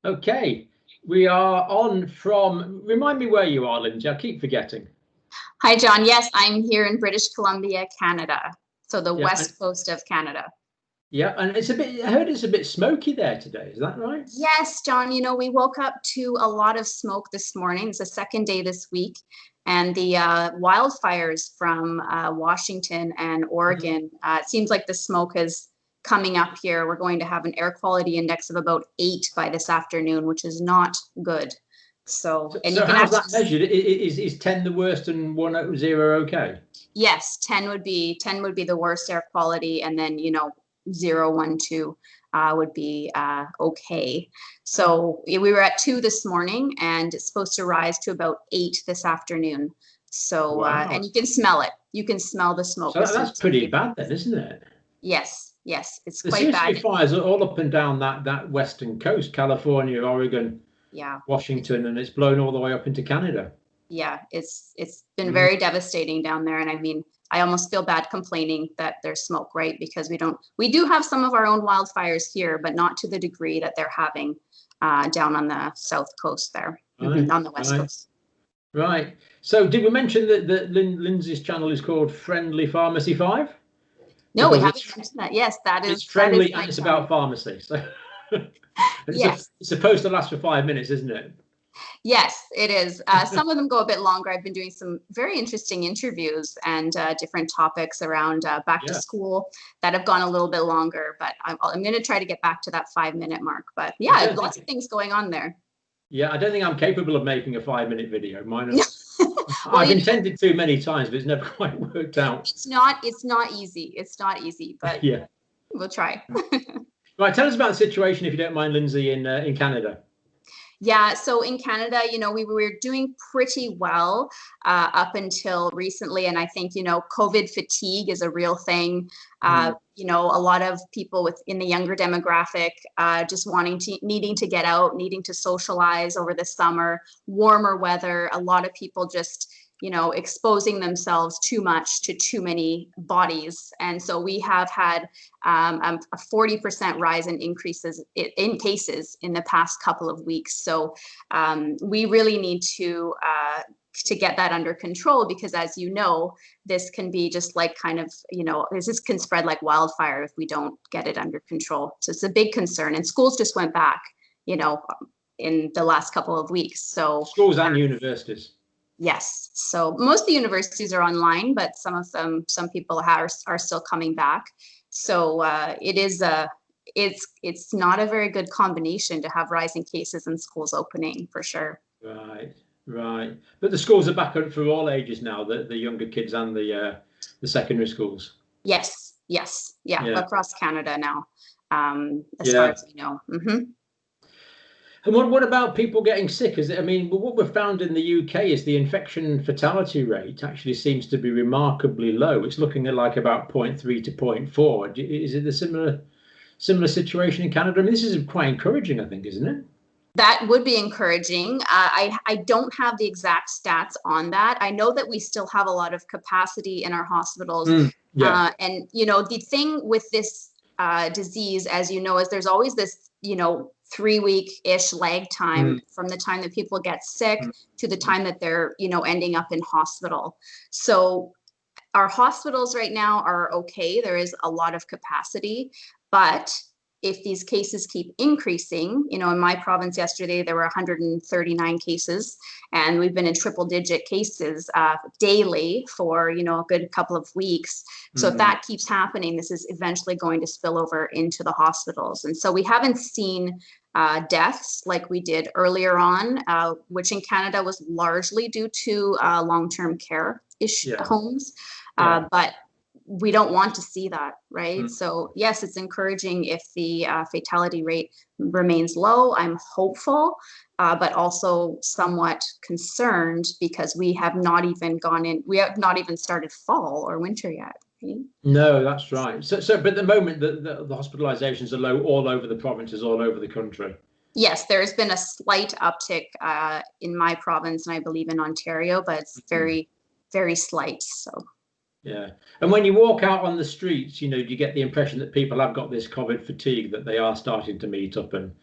Okay, we are on from, remind me where you are, Lindsay, I keep forgetting. Hi, John. Yes, I'm here in British Columbia, Canada. So the Yeah, west coast of Canada. yeah, and it's a bit, I heard it's a bit smoky there today, is that right? Yes, John, we woke up to a lot of smoke this morning. It's the second day this week. And the wildfires from Washington and Oregon, it seems like the smoke is coming up here. We're going to have an air quality index of about 8 by this afternoon, which is not good. So you can how's that measured? Is 10 the worst and 0 okay? Yes, 10 would be the worst air quality, and then 0, 1, 2 would be okay. So we were at 2 this morning, and it's supposed to rise to about 8 this afternoon. So wow. And you can smell it. You can smell the smoke. So that's pretty bad then, isn't it? Yes, it's there quite bad. There seems to be fires all up and down that western coast, California, Oregon, Washington, and it's blown all the way up into Canada. Yeah, it's been very devastating down there. And I mean, I almost feel bad complaining that there's smoke, right? Because we do have some of our own wildfires here, but not to the degree that they're having down on the south coast there, on the west coast. Right. So did we mention that Lindsay's channel is called Friendly Pharmacy 5? No, we haven't mentioned that. Yes, that is. It's friendly and it's about pharmacy. So it's supposed to last for 5 minutes, isn't it? Yes, it is. Some of them go a bit longer. I've been doing some very interesting interviews and different topics around back to school that have gone a little bit longer, but I'm going to try to get back to that 5-minute mark. But yeah, lots of things going on there. Yeah, I don't think I'm capable of making a 5-minute video. Mine are, I've intended to many times, but it's never quite worked out. It's not easy. It's not easy, but yeah, we'll try. Right, tell us about the situation, if you don't mind, Lindsay, in Canada. Yeah, so in Canada, we were doing pretty well up until recently. And I think, COVID fatigue is a real thing. A lot of people in the younger demographic just needing to get out, needing to socialize over the summer, warmer weather, a lot of people just exposing themselves too much to too many bodies. And so we have had a 40% rise in increases in cases in the past couple of weeks. So we really need to get that under control, because as you know, this can be just like this can spread like wildfire if we don't get it under control. So it's a big concern, and schools just went back, in the last couple of weeks. So schools and universities. Yes. So most of the universities are online, but some people are still coming back. So it's not a very good combination to have rising cases and schools opening, for sure. Right. But the schools are back for all ages now, the younger kids and the secondary schools. Yes. Yeah. Across Canada now, as far as we know. And what about people getting sick? What we've found in the UK is the infection fatality rate actually seems to be remarkably low. It's looking at like about 0.3 to 0.4. Is it a similar situation in Canada? I mean, this is quite encouraging, I think, isn't it? That would be encouraging. I don't have the exact stats on that. I know that we still have a lot of capacity in our hospitals. And, the thing with this disease, as you know, is there's always this, 3-week-ish lag time from the time that people get sick to the time that they're, ending up in hospital. So our hospitals right now are okay. There is a lot of capacity, but if these cases keep increasing, in my province yesterday, there were 139 cases, and we've been in triple-digit cases daily for, a good couple of weeks. So if that keeps happening, this is eventually going to spill over into the hospitals. And so we haven't seen deaths like we did earlier on, which in Canada was largely due to long-term care homes. But we don't want to see that, right? So yes, it's encouraging if the fatality rate remains low. I'm hopeful, but also somewhat concerned, because we have not even started fall or winter yet. Right? No, that's right. So but at the moment, the hospitalizations are low all over the provinces, all over the country. Yes, there's been a slight uptick in my province, and I believe in Ontario, but it's very, very slight. So. Yeah. And when you walk out on the streets, you get the impression that people have got this COVID fatigue, that they are starting to meet up and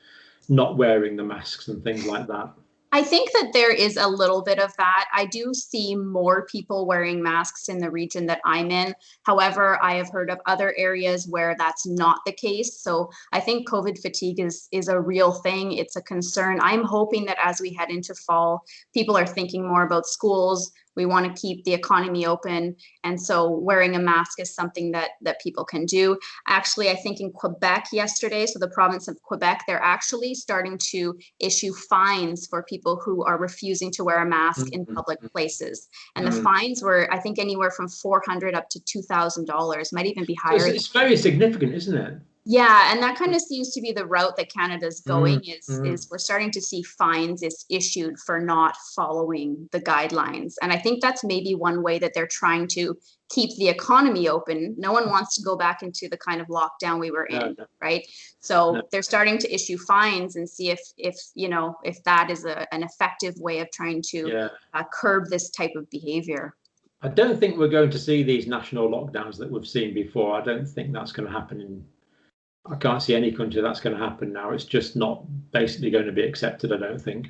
not wearing the masks and things like that? I think that there is a little bit of that. I do see more people wearing masks in the region that I'm in. However, I have heard of other areas where that's not the case. So I think COVID fatigue is a real thing. It's a concern. I'm hoping that as we head into fall, people are thinking more about schools. We want to keep the economy open. And so wearing a mask is something that people can do. Actually, I think in Quebec yesterday, so the province of Quebec, they're actually starting to issue fines for people who are refusing to wear a mask in public places. And the fines were, I think, anywhere from $400 up to $2,000, might even be higher. So it's very significant, isn't it? Yeah, and that kind of seems to be the route that Canada's going is we're starting to see fines is issued for not following the guidelines. And I think that's maybe one way that they're trying to keep the economy open. No one wants to go back into the kind of lockdown we were in, right? So they're starting to issue fines and see if that is an effective way of trying to curb this type of behavior. I don't think we're going to see these national lockdowns that we've seen before. I don't think that's going to happen I can't see any country that's going to happen now. It's just not basically going to be accepted, I don't think.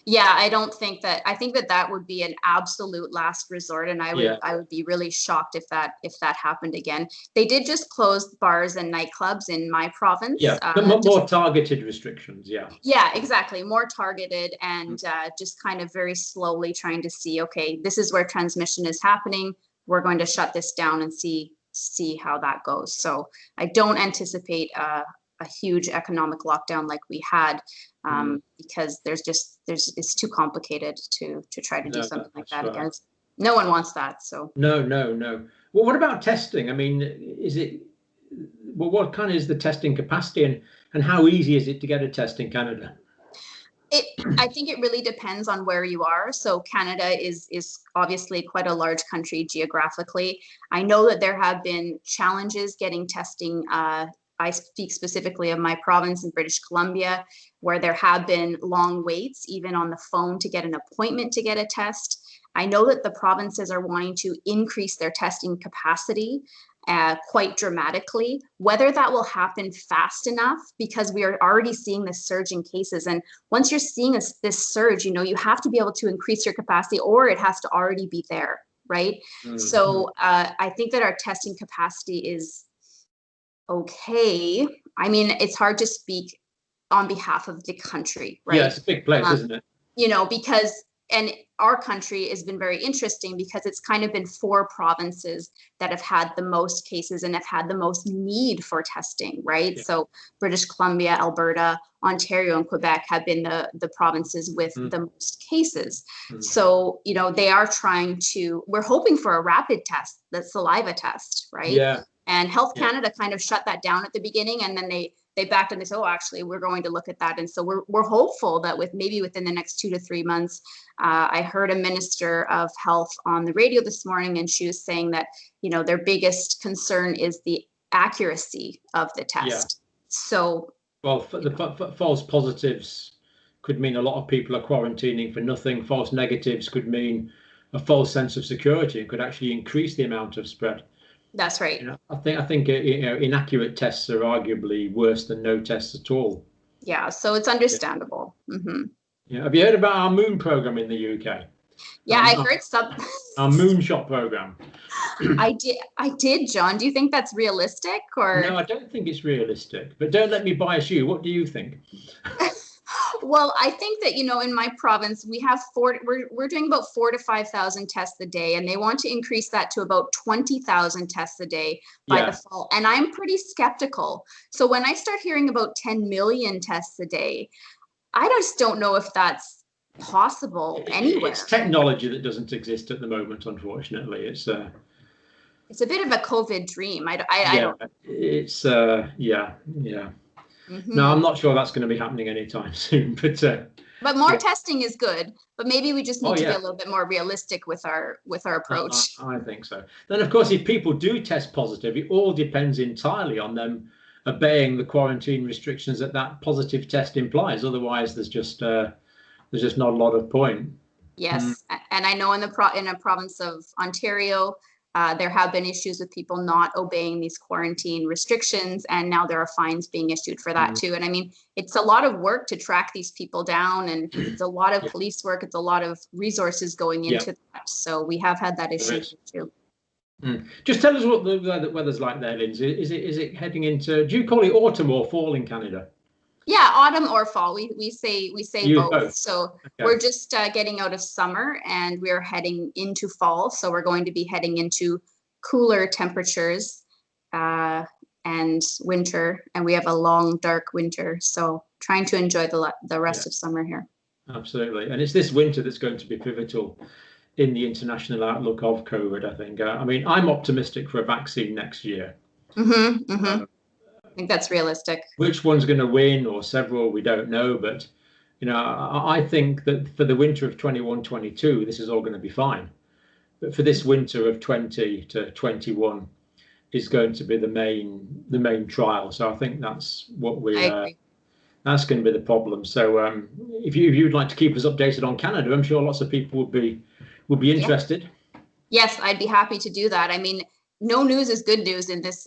Yeah, I don't think that. I think that would be an absolute last resort, and I would be really shocked if that happened again. They did just close bars and nightclubs in my province. Yeah, but more targeted restrictions. Yeah. Yeah, exactly. More targeted and just kind of very slowly trying to see, okay, this is where transmission is happening. We're going to shut this down and see how that goes. So I don't anticipate a huge economic lockdown like we had because it's too complicated to try to do something like that again. No one wants that. So no. Well, what about testing? I mean, what kind of is the testing capacity and how easy is it to get a test in Canada? I think it really depends on where you are. So Canada is obviously quite a large country geographically. I know that there have been challenges getting testing. I speak specifically of my province in British Columbia, where there have been long waits, even on the phone, to get an appointment to get a test. I know that the provinces are wanting to increase their testing capacity quite dramatically. Whether that will happen fast enough, because we are already seeing this surge in cases. And once you're seeing this surge, you have to be able to increase your capacity, or it has to already be there, right? So I think that our testing capacity is okay. I mean, it's hard to speak on behalf of the country, right? Yeah, it's a big place, isn't it? Because our country has been very interesting because it's kind of been 4 provinces that have had the most cases and have had the most need for testing, right? Yeah. So British Columbia, Alberta, Ontario, and Quebec have been the provinces with the most cases. So, they are we're hoping for a rapid test, the saliva test, right? Yeah. And Health Canada kind of shut that down at the beginning, and then they backed and they said, oh, actually, we're going to look at that. And so we're hopeful that within the next 2 to 3 months, I heard a minister of health on the radio this morning, and she was saying that, their biggest concern is the accuracy of the test. Yeah. So, well, the false positives could mean a lot of people are quarantining for nothing. False negatives could mean a false sense of security and could actually increase the amount of spread. That's right. I think inaccurate tests are arguably worse than no tests at all. Yeah, so it's understandable. Yeah. Mm-hmm. Yeah. Have you heard about our moon program in the UK? Yeah, I heard some. Our Moonshot program. I did, John. Do you think that's realistic, or? No, I don't think it's realistic. But don't let me bias you. What do you think? Well, I think that, in my province, we have we're doing about 4,000 to 5,000 tests a day, and they want to increase that to about 20,000 tests a day by the fall. And I'm pretty skeptical. So when I start hearing about 10 million tests a day, I just don't know if that's possible anywhere. It's technology that doesn't exist at the moment, unfortunately. It's a bit of a COVID dream. I don't. It's yeah. Mm-hmm. No, I'm not sure that's going to be happening anytime soon. But more testing is good. But maybe we just need to be a little bit more realistic with our approach. I think so. Then, of course, if people do test positive, it all depends entirely on them obeying the quarantine restrictions that positive test implies. Otherwise, there's just not a lot of point. Yes, and I know in a province of Ontario, There have been issues with people not obeying these quarantine restrictions, and now there are fines being issued for that too. And I mean, it's a lot of work to track these people down, and it's a lot of police work. It's a lot of resources going into that. So we have had that issue too. Just tell us what the weather's like there, Lindsay. Is it heading into? Do you call it autumn or fall in Canada? Yeah, autumn or fall. We say both. So we're just getting out of summer and we're heading into fall. So we're going to be heading into cooler temperatures and winter, and we have a long, dark winter. So trying to enjoy the rest of summer here. Absolutely, and it's this winter that's going to be pivotal in the international outlook of COVID, I think. I mean, I'm optimistic for a vaccine next year. I think that's realistic. Which one's going to win, or several, we don't know. But, you know, I think that for the winter of 21-22, this is all going to be fine. But for this winter of 20 to 21 is going to be the main trial. So I think that's what that's going to be the problem. So if you'd like to keep us updated on Canada, I'm sure lots of people would be interested. Yes, I'd be happy to do that. I mean, no news is good news in this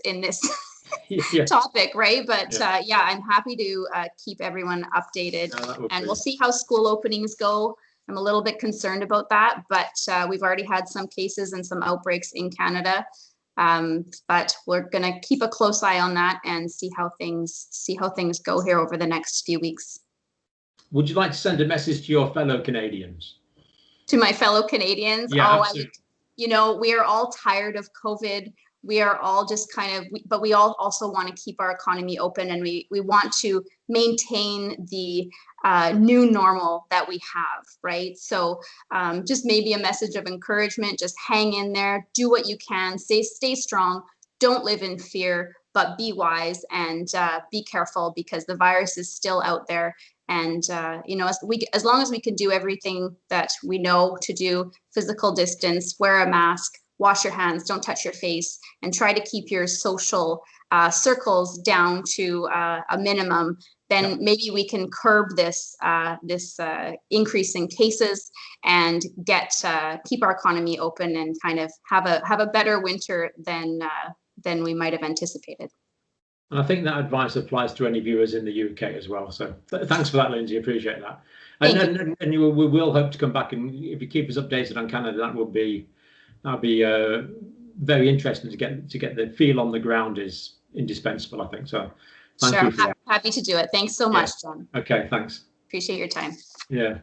topic, right? But I'm happy to keep everyone updated, and we'll see how school openings go. I'm a little bit concerned about that, but we've already had some cases and some outbreaks in Canada. But we're going to keep a close eye on that and see how things go here over the next few weeks. Would you like to send a message to your fellow Canadians? To my fellow Canadians? Yeah, absolutely. You know, we are all tired of COVID. We are all just but we all also want to keep our economy open, and we want to maintain the new normal that we have, right? So just maybe a message of encouragement, just hang in there, do what you can, stay strong, don't live in fear, but be wise and be careful, because the virus is still out there. And, you know, as long as we can do everything that we know to do, physical distance, wear a mask, wash your hands, don't touch your face, and try to keep your social circles down to a minimum, then maybe we can curb this increase in cases and keep our economy open and kind of have a better winter than we might have anticipated. And I think that advice applies to any viewers in the UK as well. So thanks for that, Lindsay. Appreciate that. And we will hope to come back, and if you keep us updated on Canada, that'll be very interesting to get the feel on the ground is indispensable, I think. So thank you for that. Happy to do it. Thanks so much, John. Okay, thanks. Appreciate your time. Yeah.